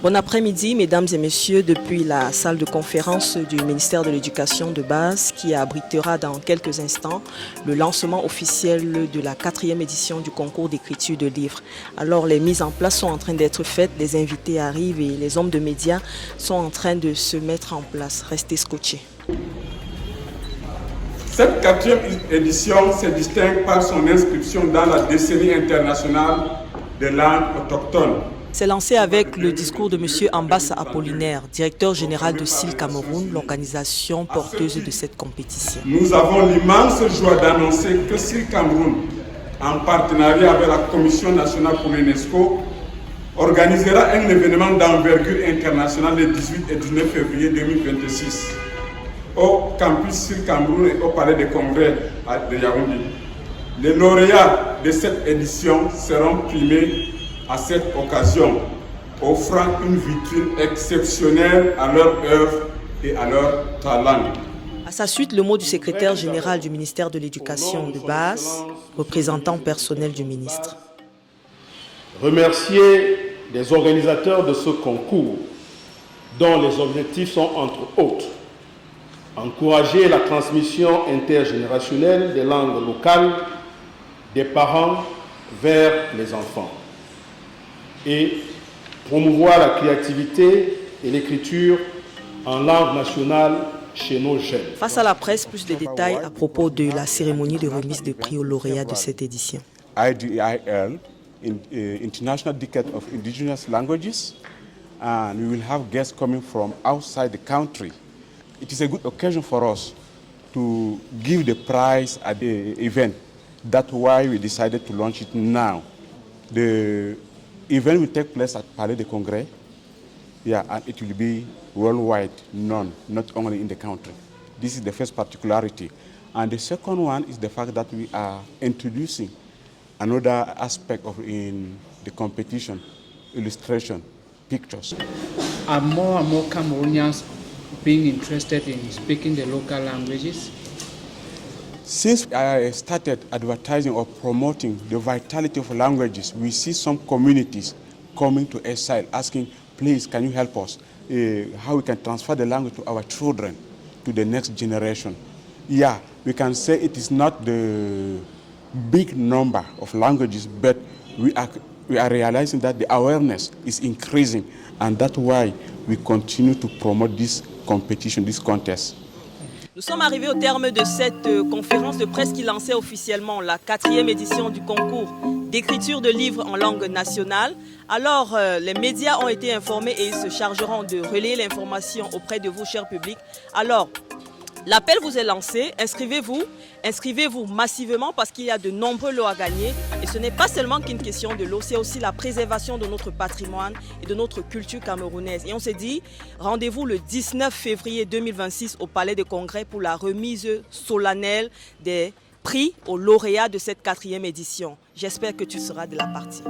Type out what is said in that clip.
Bon après-midi, mesdames et messieurs, depuis la salle de conférence du ministère de l'Éducation de base qui abritera dans quelques instants le lancement officiel de la 4e édition du concours d'écriture de livres. Alors les mises en place sont en train d'être faites, les invités arrivent et les hommes de médias sont en train de se mettre en place. Restez scotchés. Cette 4e édition se distingue par son inscription dans la décennie internationale des langues autochtones. C'est lancé avec le discours de M. Ambassa Apollinaire, directeur général de SIL Cameroun, l'organisation porteuse de cette compétition. Nous avons l'immense joie d'annoncer que SIL Cameroun, en partenariat avec la Commission nationale pour l'UNESCO, organisera un événement d'envergure internationale le 18 et 19 février 2026 au campus SIL Cameroun et au palais des congrès de Yaoundé. Les lauréats de cette édition seront primés à cette occasion, offrant une vitrine exceptionnelle à leur œuvre et à leur talent. À sa suite, le mot du secrétaire général du ministère de l'Éducation de base, représentant personnel du ministre. Remercier les organisateurs de ce concours, dont les objectifs sont entre autres encourager la transmission intergénérationnelle des langues locales des parents vers les enfants et promouvoir la créativité et l'écriture en langue nationale chez nos jeunes. Face à la presse, plus de détails à propos de la cérémonie de remise de prix aux lauréats de cette édition. IDIL, International Decade of Indigenous Languages, and we will have guests coming from outside the country. It is a good occasion for us to give the prize at the event. That's why we decided to launch it now. The event will take place at Palais des Congrès, and it will be worldwide known, not only in the country. This is the first particularity. And the second one is the fact that we are introducing another aspect of in the competition, illustration, pictures. Are more and more Cameroonians being interested in speaking the local languages? Since I started advertising or promoting the vitality of languages, we see some communities coming to SIL asking, please, can you help us? How we can transfer the language to our children, to the next generation. Yeah, we can say it is not the big number of languages, but we are realizing that the awareness is increasing, and that's why we continue to promote this competition, this contest. Nous sommes arrivés au terme de cette conférence de presse qui lançait officiellement la 4e édition du concours d'écriture de livres en langue nationale. Alors, les médias ont été informés et ils se chargeront de relayer l'information auprès de vous, cher public. Alors, l'appel vous est lancé, inscrivez-vous massivement parce qu'il y a de nombreux lots à gagner. Et ce n'est pas seulement qu'une question de lot, c'est aussi la préservation de notre patrimoine et de notre culture camerounaise. Et on s'est dit, rendez-vous le 19 février 2026 au Palais des Congrès pour la remise solennelle des prix aux lauréats de cette 4e édition. J'espère que tu seras de la partie.